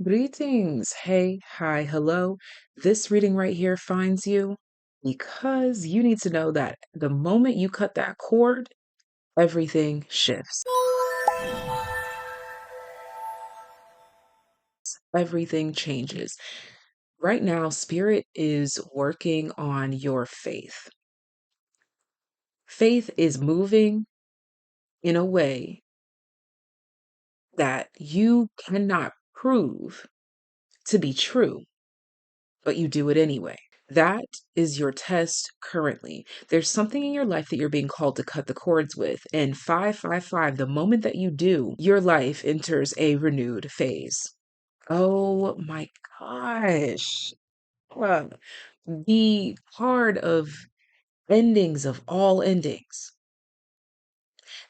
Greetings. Hey, hi, hello. This reading right here finds you because you need to know that the moment you cut that cord, everything shifts. Everything changes. Right now, Spirit is working on your faith. Faith is moving in a way that you cannot prove to be true, but you do it anyway. That is your test currently. There's something in your life that you're being called to cut the cords with. And 555, the moment that you do, your life enters a renewed phase. Oh my gosh. Well, the card of endings of all endings.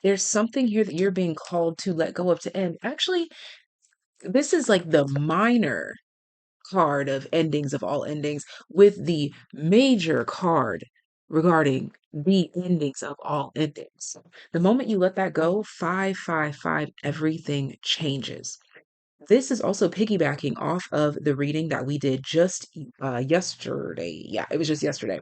There's something here that you're being called to let go of to end. Actually, this is like the minor card of endings of all endings with the major card regarding the endings of all endings. The moment you let that go, 555, everything changes. This is also piggybacking off of the reading that we did just yesterday. Yeah, it was just yesterday.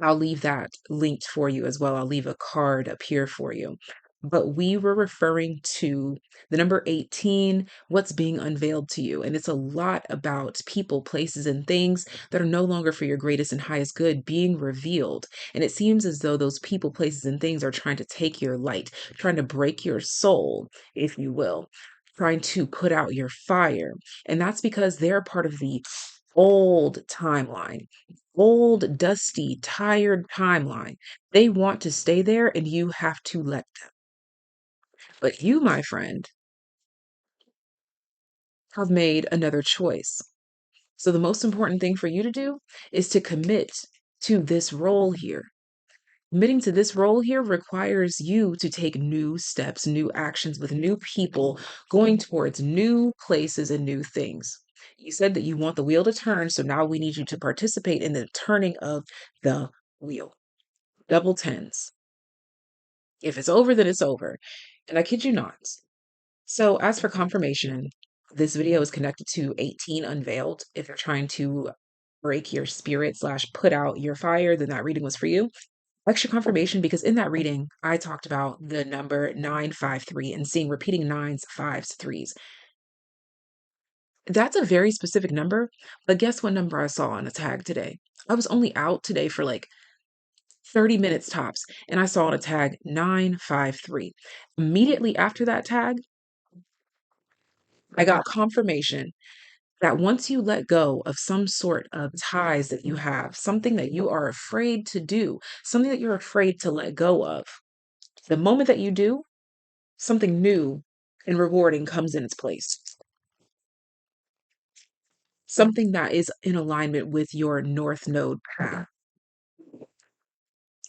I'll leave that linked for you as well. I'll leave a card up here for you. But we were referring to the number 18, what's being unveiled to you. And it's a lot about people, places, and things that are no longer for your greatest and highest good being revealed. And it seems as though those people, places, and things are trying to take your light, trying to break your soul, if you will, trying to put out your fire. And that's because they're part of the old timeline, old, dusty, tired timeline. They want to stay there and you have to let them. But you, my friend, have made another choice. So the most important thing for you to do is to commit to this role here. Committing to this role here requires you to take new steps, new actions with new people, going towards new places and new things. You said that you want the wheel to turn, so now we need you to participate in the turning of the wheel. Double tens. If it's over, then it's over. And I kid you not. So, as for confirmation, this video is connected to 18 Unveiled. If you're trying to break your spirit slash put out your fire, then that reading was for you. Extra confirmation because in that reading, I talked about the number 953 and seeing repeating nines, fives, threes. That's a very specific number, but guess what number I saw on a tag today? I was only out today for like 30 minutes tops, and I saw on a tag 953. Immediately after that tag, I got confirmation that once you let go of some sort of ties that you have, something that you are afraid to do, something that you're afraid to let go of, the moment that you do, something new and rewarding comes in its place. Something that is in alignment with your North Node path.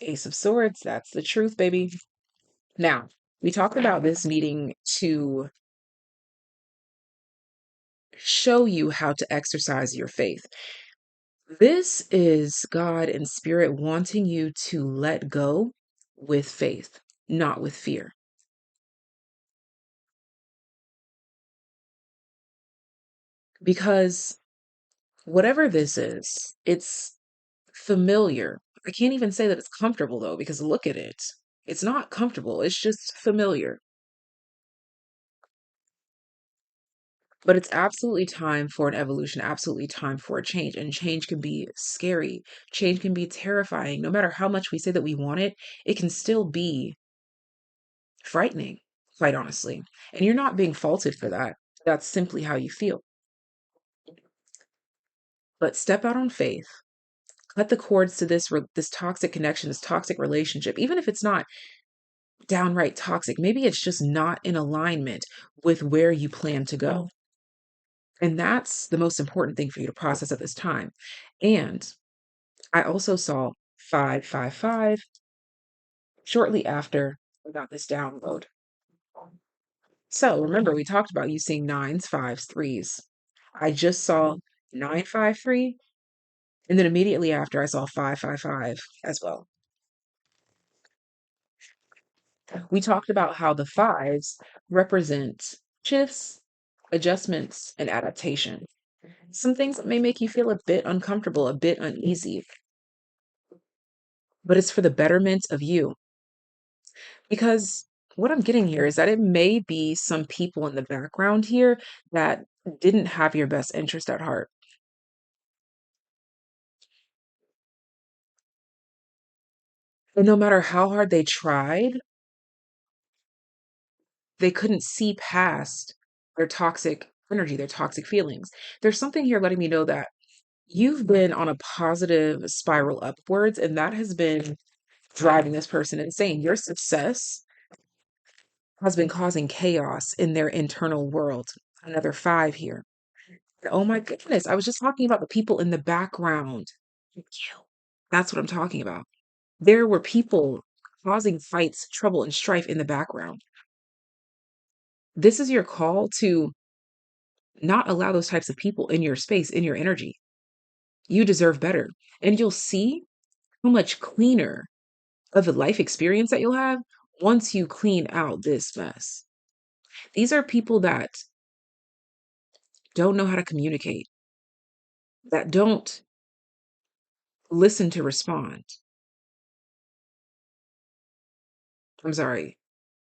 Ace of Swords, that's the truth, baby. Now, we talked about this needing to show you how to exercise your faith. This is God and Spirit wanting you to let go with faith, not with fear. Because whatever this is, it's familiar. I can't even say that it's comfortable though, because look at it. It's not comfortable, it's just familiar. But it's absolutely time for an evolution, absolutely time for a change. And change can be scary, change can be terrifying. No matter how much we say that we want it, it can still be frightening, quite honestly. And you're not being faulted for that. That's simply how you feel. But step out on faith. Cut the cords to this toxic connection, this toxic relationship, even if it's not downright toxic. Maybe it's just not in alignment with where you plan to go. And that's the most important thing for you to process at this time. And I also saw 555 shortly after I got this download. So remember, we talked about you seeing nines, fives, threes. I just saw 953, and then immediately after, I saw 555 as well. We talked about how the fives represent shifts, adjustments and adaptation. Some things that may make you feel a bit uncomfortable, a bit uneasy, but it's for the betterment of you. Because what I'm getting here is that it may be some people in the background here that didn't have your best interest at heart. And no matter how hard they tried, they couldn't see past their toxic energy, their toxic feelings. There's something here letting me know that you've been on a positive spiral upwards, and that has been driving this person insane. Your success has been causing chaos in their internal world. Another five here. Oh my goodness. I was just talking about the people in the background. Thank you. That's what I'm talking about. There were people causing fights, trouble, and strife in the background. This is your call to not allow those types of people in your space, in your energy. You deserve better. And you'll see how much cleaner of a life experience that you'll have once you clean out this mess. These are people that don't know how to communicate, that don't listen to respond. I'm sorry.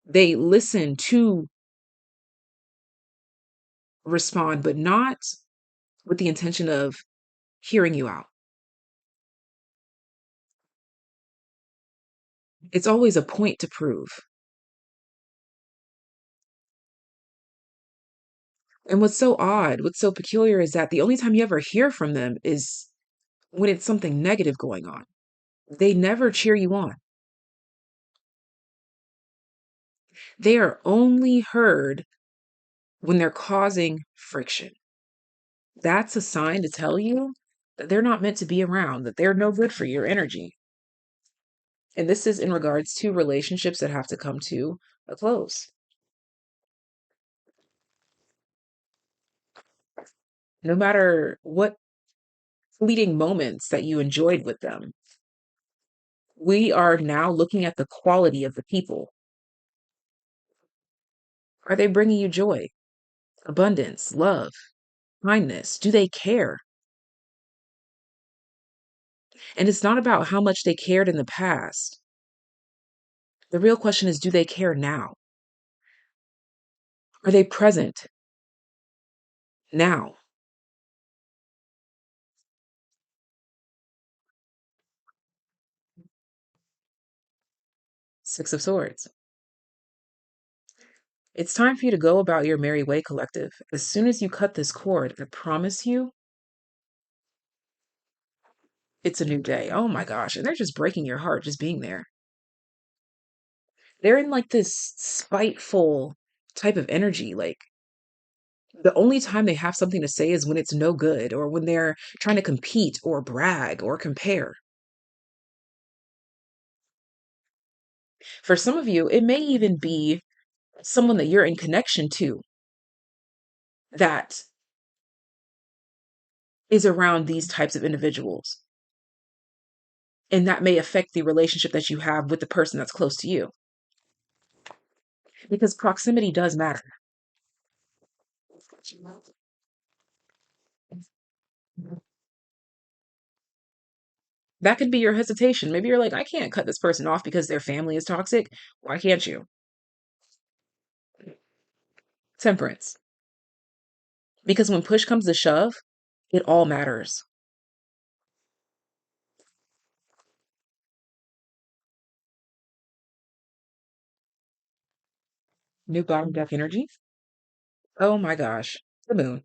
They listen to respond, but not with the intention of hearing you out. It's always a point to prove. And what's so odd, what's so peculiar is that the only time you ever hear from them is when it's something negative going on. They never cheer you on. They are only heard when they're causing friction. That's a sign to tell you that they're not meant to be around, that they're no good for your energy. And this is in regards to relationships that have to come to a close. No matter what fleeting moments that you enjoyed with them, we are now looking at the quality of the people. Are they bringing you joy, abundance, love, kindness? Do they care? And it's not about how much they cared in the past. The real question is, do they care now? Are they present now? Six of Swords. It's time for you to go about your merry way, collective. As soon as you cut this cord, I promise you, it's a new day. Oh my gosh. And they're just breaking your heart just being there. They're in like this spiteful type of energy. Like the only time they have something to say is when it's no good or when they're trying to compete or brag or compare. For some of you, it may even be someone that you're in connection to that is around these types of individuals. And that may affect the relationship that you have with the person that's close to you because proximity does matter. That could be your hesitation. Maybe you're like, I can't cut this person off because their family is toxic. Why can't you? Temperance. Because when push comes to shove, it all matters. New bottom deck energy. Oh my gosh. The moon.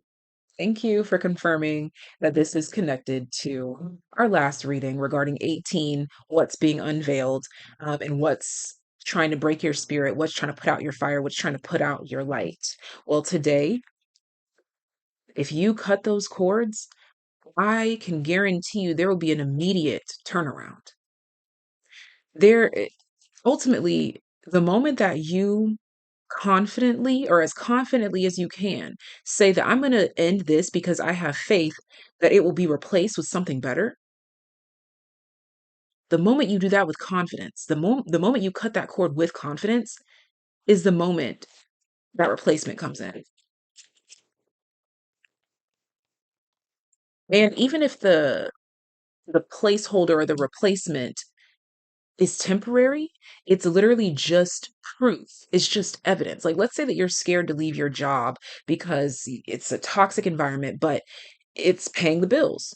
Thank you for confirming that this is connected to our last reading regarding 18, what's being unveiled, and what's trying to break your spirit, what's trying to put out your fire, what's trying to put out your light. Well, today, if you cut those cords, I can guarantee you there will be an immediate turnaround. There, ultimately, the moment that you confidently or as confidently as you can say that I'm going to end this because I have faith that it will be replaced with something better. The moment you do that with confidence, the moment you cut that cord with confidence is the moment that replacement comes in. And even if the placeholder or the replacement is temporary, it's literally just proof. It's just evidence. Like, let's say that you're scared to leave your job because it's a toxic environment, but it's paying the bills.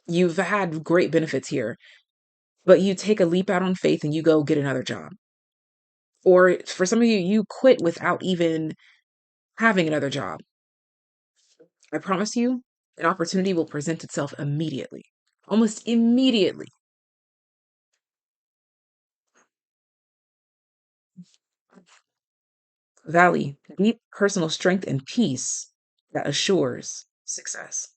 You've had great benefits here, but you take a leap out on faith and you go get another job. Or for some of you, you quit without even having another job. I promise you, an opportunity will present itself immediately, almost immediately. Valley, deep personal strength and peace that assures success.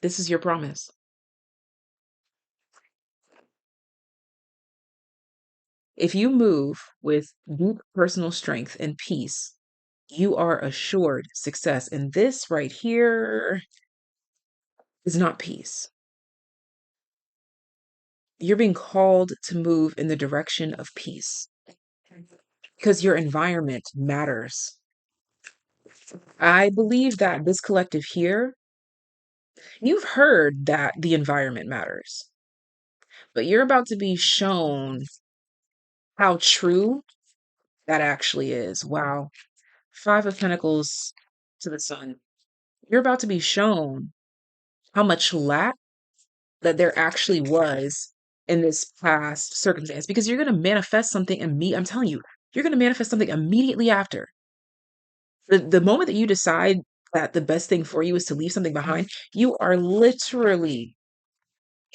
This is your promise. If you move with deep personal strength and peace, you are assured success. And this right here is not peace. You're being called to move in the direction of peace because your environment matters. I believe that this collective here, you've heard that the environment matters, but you're about to be shown how true that actually is. Wow. Five of Pentacles to the Sun. You're about to be shown how much lack that there actually was in this past circumstance because you're going to manifest something I'm telling you, you're going to manifest something immediately after. The moment that you decide that the best thing for you is to leave something behind, you are literally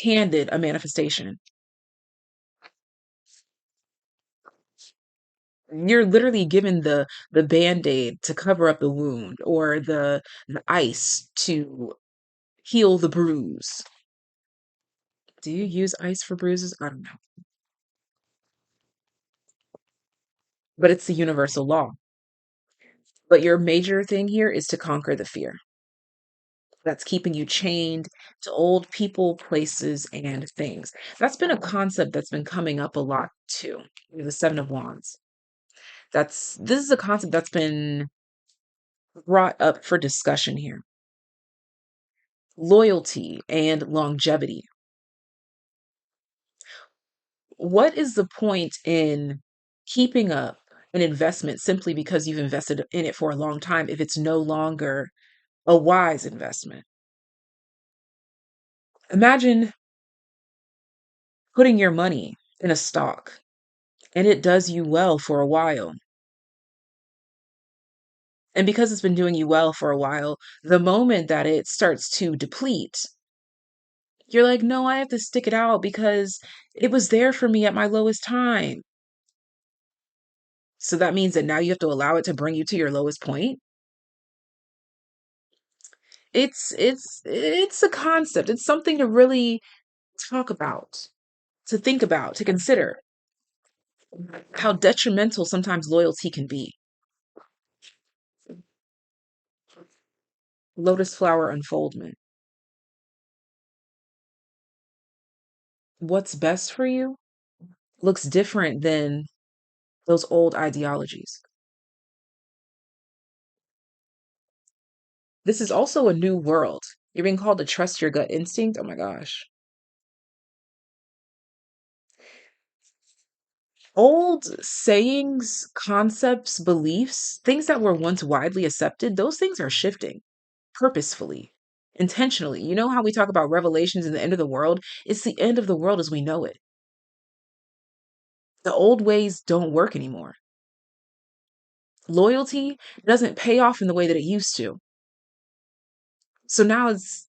handed a manifestation. You're literally given the band-aid to cover up the wound or the ice to heal the bruise. Do you use ice for bruises? I don't know. But it's the universal law. But your major thing here is to conquer the fear that's keeping you chained to old people, places, and things. That's been a concept that's been coming up a lot too. The Seven of Wands. This is a concept that's been brought up for discussion here. Loyalty and longevity. What is the point in keeping up an investment simply because you've invested in it for a long time if it's no longer a wise investment? Imagine putting your money in a stock and it does you well for a while. And because it's been doing you well for a while, the moment that it starts to deplete, you're like, no, I have to stick it out because it was there for me at my lowest time. So that means that now you have to allow it to bring you to your lowest point. It's a concept. It's something to really talk about, to think about, to consider how detrimental sometimes loyalty can be. Lotus flower unfoldment. What's best for you looks different than those old ideologies. This is also a new world. You're being called to trust your gut instinct. Oh my gosh. Old sayings, concepts, beliefs, things that were once widely accepted, those things are shifting purposefully, intentionally. You know how we talk about revelations and the end of the world? It's the end of the world as we know it. The old ways don't work anymore. Loyalty doesn't pay off in the way that it used to. So now it's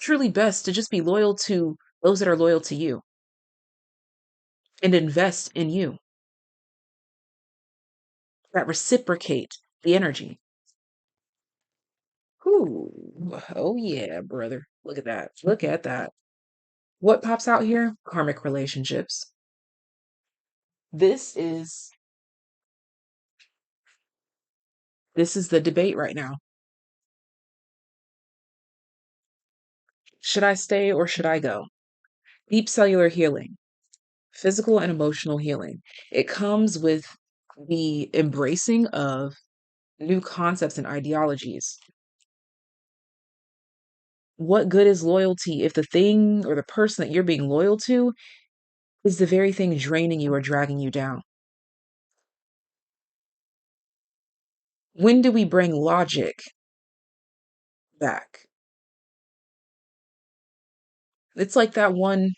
truly best to just be loyal to those that are loyal to you and invest in you that reciprocate the energy. Ooh, oh yeah, brother. Look at that. Look at that. What pops out here? Karmic relationships. This is this is the debate right now. Should I stay or should I go? Deep cellular healing, physical and emotional healing. It comes with the embracing of new concepts and ideologies. What good is loyalty if the thing or the person that you're being loyal to is the very thing draining you or dragging you down? When do we bring logic back? It's like that one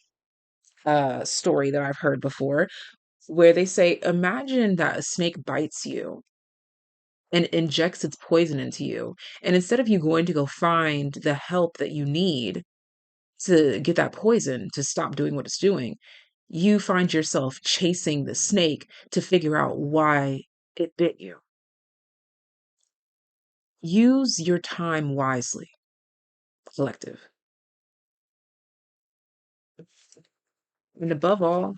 story that I've heard before where they say, imagine that a snake bites you and injects its poison into you. And instead of you going to go find the help that you need to get that poison to stop doing what it's doing, you find yourself chasing the snake to figure out why it bit you. Use your time wisely, collective. And above all,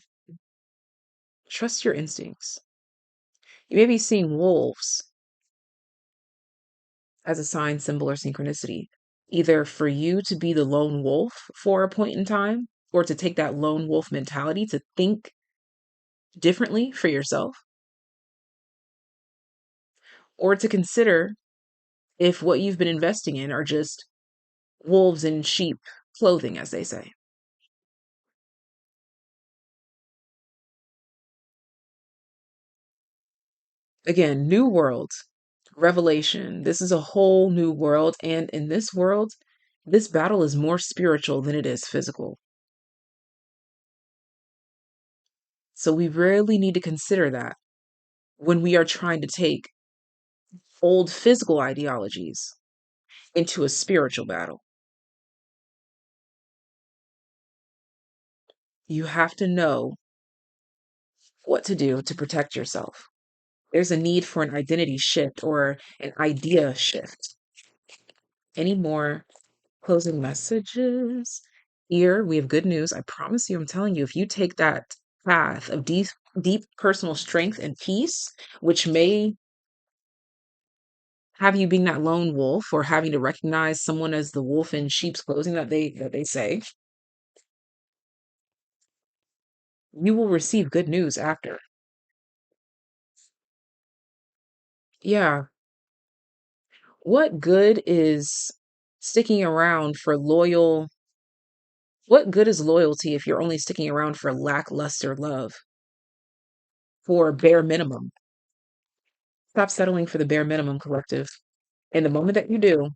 trust your instincts. You may be seeing wolves as a sign, symbol, or synchronicity, either for you to be the lone wolf for a point in time, or to take that lone wolf mentality to think differently for yourself, or to consider if what you've been investing in are just wolves in sheep clothing, as they say. Again, new world, revelation. This is a whole new world. And in this world, this battle is more spiritual than it is physical. So we really need to consider that when we are trying to take old physical ideologies into a spiritual battle. You have to know what to do to protect yourself. There's a need for an identity shift or an idea shift. Any more closing messages? Here, we have good news. I promise you, I'm telling you, if you take that path of deep personal strength and peace, which may have you being that lone wolf or having to recognize someone as the wolf in sheep's clothing that they say, you will receive good news after. Yeah. What good is sticking around for loyal? What good is loyalty if you're only sticking around for lackluster love, for bare minimum? Stop settling for the bare minimum, collective. And the moment that you do,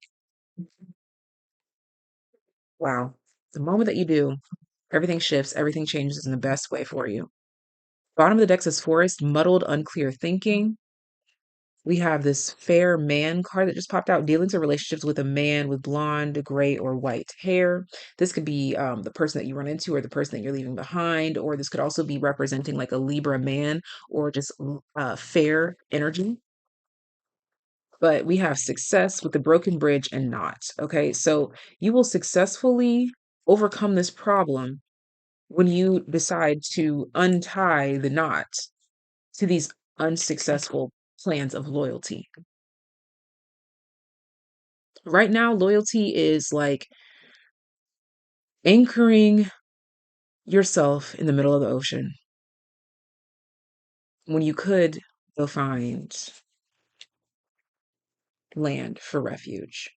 wow, the moment that you do, everything shifts, everything changes in the best way for you. Bottom of the deck says forest, muddled, unclear thinking. We have this fair man card that just popped out, dealings or relationships with a man with blonde, gray, or white hair. This could be the person that you run into or the person that you're leaving behind, or this could also be representing like a Libra man or just fair energy. But we have success with the broken bridge and not. Okay, so you will successfully overcome this problem when you decide to untie the knot to these unsuccessful plans of loyalty. Right now, loyalty is like anchoring yourself in the middle of the ocean when you could go find land for refuge.